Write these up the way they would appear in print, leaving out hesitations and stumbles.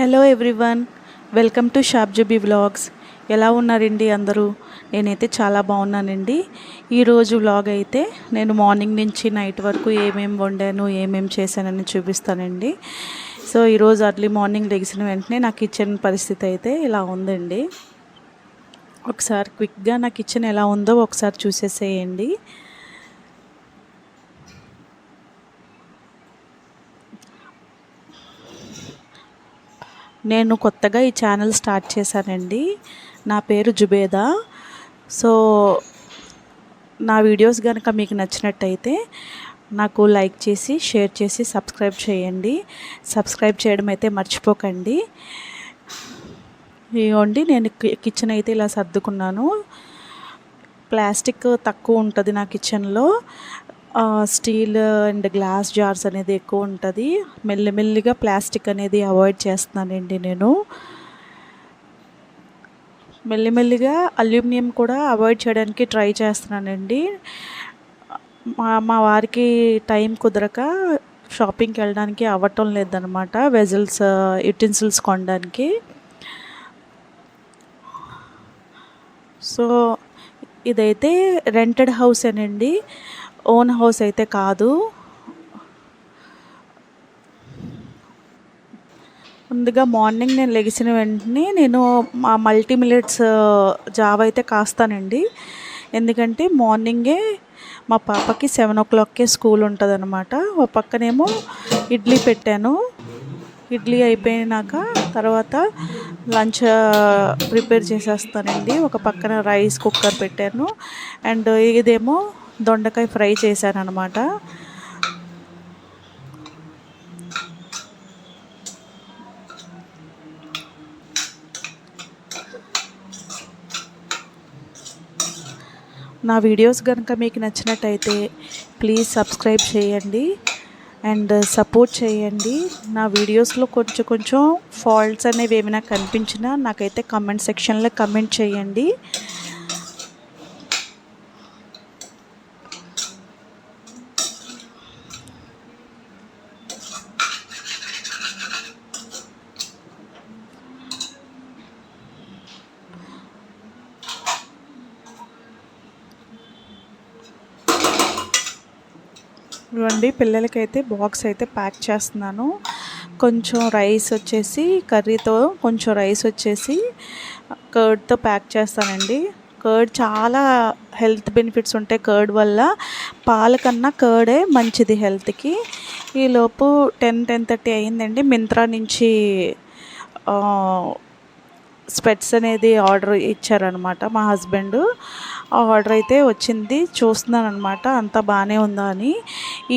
Hello everyone, welcome to shop Zubi vlogs. ఎలా ఉన్నారండి అందరూ? నేనైతే చాలా బాగున్నానండి. ఈరోజు వ్లాగ్ అయితే నేను మార్నింగ్ నుంచి నైట్ వరకు ఏమేమి వండాను, ఏమేమి చేశానని చూపిస్తానండి. సో ఈరోజు అర్లీ మార్నింగ్ లెగిసిన వెంటనే నా కిచెన్ పరిస్థితి అయితే ఇలా ఉందండి. ఒకసారి క్విక్గా నా కిచెన్ ఎలా ఉందో ఒకసారి చూసేసేయండి. నేను కొత్తగా ఈ ఛానల్ స్టార్ట్ చేశానండి. నా పేరు జుబేదా. సో నా వీడియోస్ కనుక మీకు నచ్చినట్టయితే నాకు లైక్ చేసి, షేర్ చేసి, సబ్స్క్రైబ్ చేయండి. సబ్స్క్రైబ్ చేయడం అయితే మర్చిపోకండి. ఇవ్వండి, నేను కిచెన్ అయితే ఇలా సర్దుకున్నాను. ప్లాస్టిక్ తక్కువ ఉంటుంది నా కిచెన్లో. స్టీల్ అండ్ గ్లాస్ జార్స్ అనేది ఎక్కువ ఉంటుంది. మెల్లిమెల్లిగా ప్లాస్టిక్ అనేది అవాయిడ్ చేస్తున్నానండి. నేను మెల్లిమెల్లిగా అల్యూమినియం కూడా అవాయిడ్ చేయడానికి ట్రై చేస్తున్నానండి. మా వారికి టైం కుదరక షాపింగ్కి వెళ్ళడానికి అవ్వటం లేదనమాట, వెజల్స్ యుటెన్సిల్స్ కొనడానికి. సో ఇదైతే రెంటెడ్ హౌస్ అనండి, ఓన్ హౌస్ అయితే కాదు. ముందుగా మార్నింగ్ నేను లెగిసిన వెంటనే నేను మా మల్టీ మిల్లెట్స్ జావ అయితే కాస్తానండి. ఎందుకంటే మార్నింగే మా పాపకి 7 o'clockకే స్కూల్ ఉంటుంది అనమాట. ఒక పక్కనేమో ఇడ్లీ పెట్టాను. ఇడ్లీ అయిపోయినాక తర్వాత లంచ్ ప్రిపేర్ చేసేస్తానండి. ఒక పక్కన రైస్ కుక్కర్ పెట్టాను. అండ్ ఇదేమో దొండకాయ ఫ్రై చేశాను అనమాట. నా వీడియోస్ కనుక మీకు నచ్చినట్టయితే ప్లీజ్ సబ్స్క్రైబ్ చేయండి అండ్ సపోర్ట్ చేయండి. నా వీడియోస్లో కొంచెం ఫాల్ట్స్ అనేవి ఏమైనా కనిపించినా నాకైతే కామెంట్ సెక్షన్లో కమెంట్ చేయండి. ఇవ్వండి, పిల్లలకైతే బాక్స్ అయితే ప్యాక్ చేస్తున్నాను. కొంచెం రైస్ వచ్చేసి కర్రీతో, కొంచెం రైస్ వచ్చేసి కర్డ్తో ప్యాక్ చేస్తానండి. కర్డ్ చాలా హెల్త్ బెనిఫిట్స్ ఉంటాయి కర్డ్ వల్ల. పాల కన్నా కర్డే మంచిది హెల్త్కి. ఈలోపు 10:30 అయిందండి. మింత్రా నుంచి స్పెట్స్ అనేది ఆర్డర్ ఇచ్చారనమాట మా హస్బెండ్. ఆ ఆర్డర్ అయితే వచ్చింది, చూస్తున్నాను అనమాట అంతా బాగానే ఉందా అని.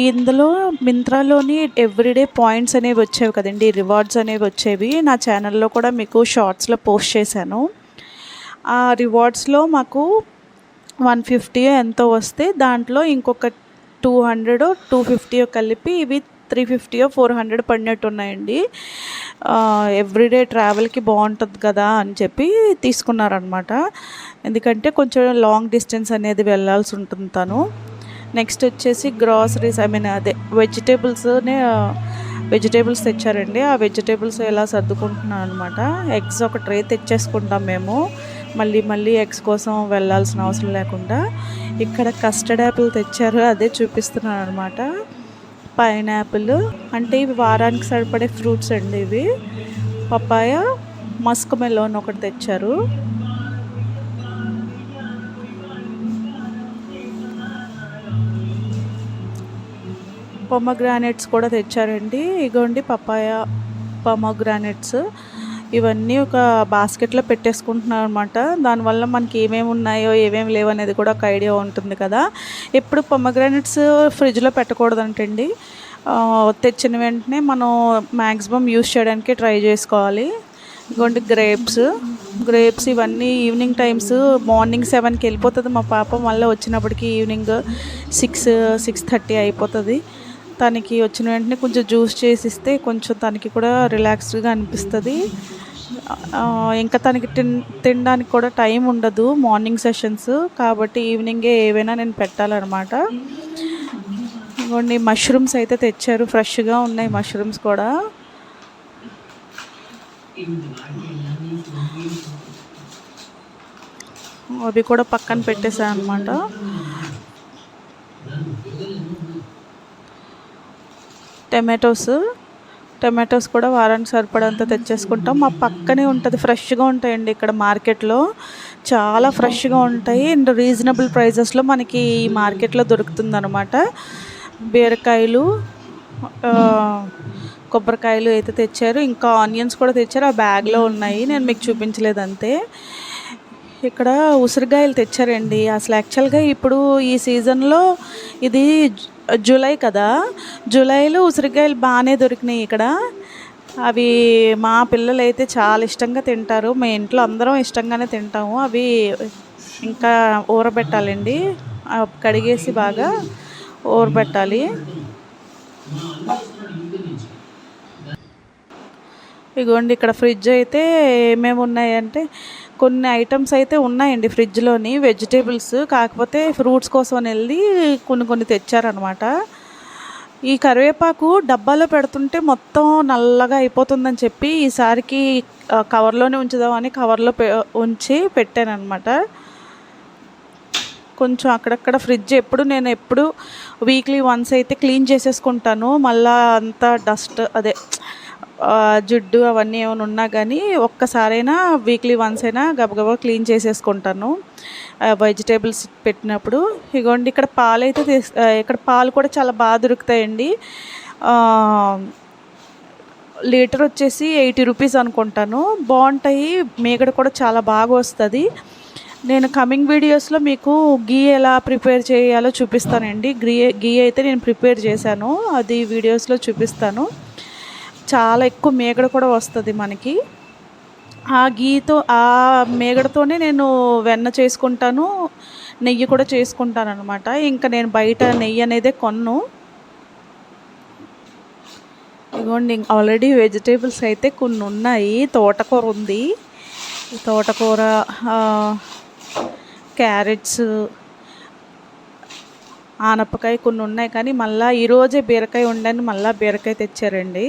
ఇందులో మింత్రాలోని ఎవ్రీడే పాయింట్స్ అనేవి వచ్చేవి కదండి, రివార్డ్స్ అనేవి వచ్చేవి. నా ఛానల్లో కూడా మీకు షార్ట్స్లో పోస్ట్ చేశాను. ఆ రివార్డ్స్లో మాకు 150 ఎంతో వస్తే దాంట్లో ఇంకొక 200 250 కలిపి ఇవి 350 400 పడినట్టు ఉన్నాయండి. ఎవ్రీడే ట్రావెల్కి బాగుంటుంది కదా అని చెప్పి తీసుకున్నారనమాట. ఎందుకంటే కొంచెం లాంగ్ డిస్టెన్స్ అనేది వెళ్ళాల్సి ఉంటుంది తను. నెక్స్ట్ వచ్చేసి గ్రాసరీస్, అదే వెజిటేబుల్స్ తెచ్చారండి. ఆ వెజిటేబుల్స్ ఎలా సర్దుకుంటున్నాను అనమాట. ఎగ్స్ ఒక ట్రే తెచ్చేసుకుంటాం మేము, మళ్ళీ ఎగ్స్ కోసం వెళ్ళాల్సిన అవసరం లేకుండా. ఇక్కడ కస్టర్డ్ యాపిల్ తెచ్చారు, అదే చూపిస్తున్నాను అనమాట. పైనాపిల్ అంటే ఇవి వారానికి సరిపడే ఫ్రూట్స్ అండి ఇవి. పపాయ, మస్క్ మెలోన్ ఒకటి తెచ్చారు. పొమగ్రానైట్స్ కూడా తెచ్చారండి. ఇగోండి పపాయ, పొమగ్రానైట్స్ ఇవన్నీ ఒక బాస్కెట్లో పెట్టేసుకుంటున్నాను అనమాట. దానివల్ల మనకి ఏమేమి ఉన్నాయో ఏమేమి లేవు అనేది కూడా ఒక ఐడియా ఉంటుంది కదా. ఎప్పుడు పొమగ్రానైట్స్ ఫ్రిడ్జ్లో పెట్టకూడదంటండి. తెచ్చిన వెంటనే మనం మ్యాక్సిమం యూస్ చేయడానికి ట్రై చేసుకోవాలి. ఇదిగోండి గ్రేప్స్ ఇవన్నీ ఈవినింగ్ టైమ్స్. మార్నింగ్ 7కి వెళ్ళిపోతుంది మా పాప, మళ్ళీ వచ్చినప్పటికి ఈవినింగ్ 6-6:30 అయిపోతుంది. తనకి వచ్చిన వెంటనే కొంచెం జ్యూస్ చేసి ఇస్తే కొంచెం తనకి కూడా రిలాక్స్డ్గా అనిపిస్తుంది. ఇంకా తనకి తినడానికి కూడా టైం ఉండదు మార్నింగ్ సెషన్స్ కాబట్టి ఈవినింగే ఏవైనా నేను పెట్టాలన్నమాట. ఇదిగోండి మష్రూమ్స్ అయితే తెచ్చారు, ఫ్రెష్గా ఉన్నాయి మష్రూమ్స్ కూడా. అవి కూడా పక్కన పెట్టేసాను అనమాట. టమాటోస్ కూడా వారానికి సరిపడంత తెచ్చేసుకుంటాం. మా పక్కనే ఉంటుంది, ఫ్రెష్గా ఉంటాయండి ఇక్కడ మార్కెట్లో, చాలా ఫ్రెష్గా ఉంటాయి అండ్ రీజనబుల్ ప్రైజెస్లో మనకి ఈ మార్కెట్లో దొరుకుతుంది అనమాట. బీరకాయలు, కొబ్బరికాయలు అయితే తెచ్చారు, ఇంకా ఆనియన్స్ కూడా తెచ్చారు, ఆ బ్యాగ్లో ఉన్నాయి, నేను మీకు చూపించలేదు అంతే. ఇక్కడ ఉసిరికాయలు తెచ్చారండి. అసలు యాక్చువల్గా ఇప్పుడు ఈ సీజన్లో ఇది జూలై కదా, జూలైలో ఉసిరికాయలు బాగానే దొరికినాయి ఇక్కడ. అవి మా పిల్లలు అయితే చాలా ఇష్టంగా తింటారు, మా ఇంట్లో అందరం ఇష్టంగానే తింటాము. అవి ఇంకా ఊరబెట్టాలండి, కడిగేసి బాగా ఊరబెట్టాలి. ఇగోండి ఇక్కడ ఫ్రిడ్జ్ అయితే ఏమేమి ఉన్నాయంటే కొన్ని ఐటమ్స్ అయితే ఉన్నాయండి ఫ్రిడ్జ్లోని, వెజిటేబుల్స్, కాకపోతే ఫ్రూట్స్ కోసం వెళ్ళి కొన్ని తెచ్చారనమాట. ఈ కరివేపాకు డబ్బాలో పెడుతుంటే మొత్తం నల్లగా అయిపోతుందని చెప్పి ఈసారికి కవర్లోనే ఉంచుదామని కవర్లో ఉంచి పెట్టానమాట. కొంచెం అక్కడక్కడ ఫ్రిడ్జ్ నేను ఎప్పుడు వీక్లీ వన్స్ అయితే క్లీన్ చేసేసుకుంటాను. మళ్ళీ అంతా డస్ట్ అదే జిడ్డు అవన్నీ ఏమైనా ఉన్నా కానీ ఒక్కసారైనా వీక్లీ వన్స్ అయినా గబగబా క్లీన్ చేసేసుకుంటాను వెజిటేబుల్స్ పెట్టినప్పుడు. ఇగోండి ఇక్కడ పాలు అయితే ఇక్కడ పాలు కూడా చాలా బాగా దొరుకుతాయండి. లీటర్ వచ్చేసి 80 రూపీస్ అనుకుంటాను, బాగుంటాయి. మీగడ కూడా చాలా బాగా వస్తుంది. నేను కమింగ్ వీడియోస్లో మీకు గీ ఎలా ప్రిపేర్ చేయాలో చూపిస్తానండి. గీ అయితే నేను ప్రిపేర్ చేశాను, అది వీడియోస్లో చూపిస్తాను. చాలా ఎక్కువ మేగడ కూడా వస్తుంది మనకి. ఆ మేగడతోనే నేను వెన్న చేసుకుంటాను, నెయ్యి కూడా చేసుకుంటాను అనమాట. ఇంకా నేను బయట నెయ్యి అనేదే కొన్ను. ఇదిగోండి ఆల్రెడీ వెజిటేబుల్స్ అయితే కొన్ని ఉన్నాయి. తోటకూర ఉంది, తోటకూర, క్యారెట్స్, ఆనపకాయ కొన్ని ఉన్నాయి. కానీ మళ్ళీ ఈరోజే బీరకాయ ఉండని మళ్ళీ బీరకాయ తెచ్చారండి.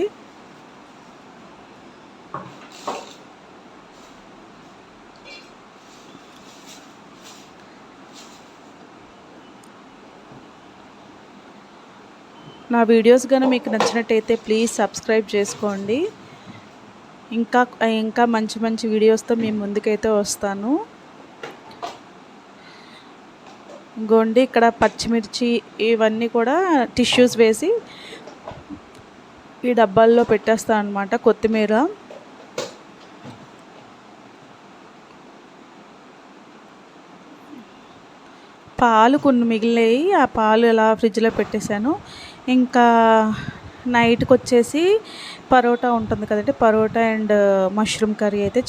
నా వీడియోస్ కానీ మీకు నచ్చినట్టయితే ప్లీజ్ సబ్స్క్రైబ్ చేసుకోండి. ఇంకా మంచి వీడియోస్తో మీ ముందుకైతే వస్తాను. గోండి ఇక్కడ పచ్చిమిర్చి ఇవన్నీ కూడా టిష్యూస్ వేసి ఈ డబ్బాల్లో పెట్టేస్తాను అనమాట. కొత్తిమీర, పాలు కొన్ని మిగిలినాయి, ఆ పాలు ఇలా ఫ్రిడ్జ్లో పెట్టేశాను. ఇంకా నైట్కి వచ్చేసి పరోటా ఉంటుంది కదండి, పరోటా అండ్ మష్రూమ్ కర్రీ అయితే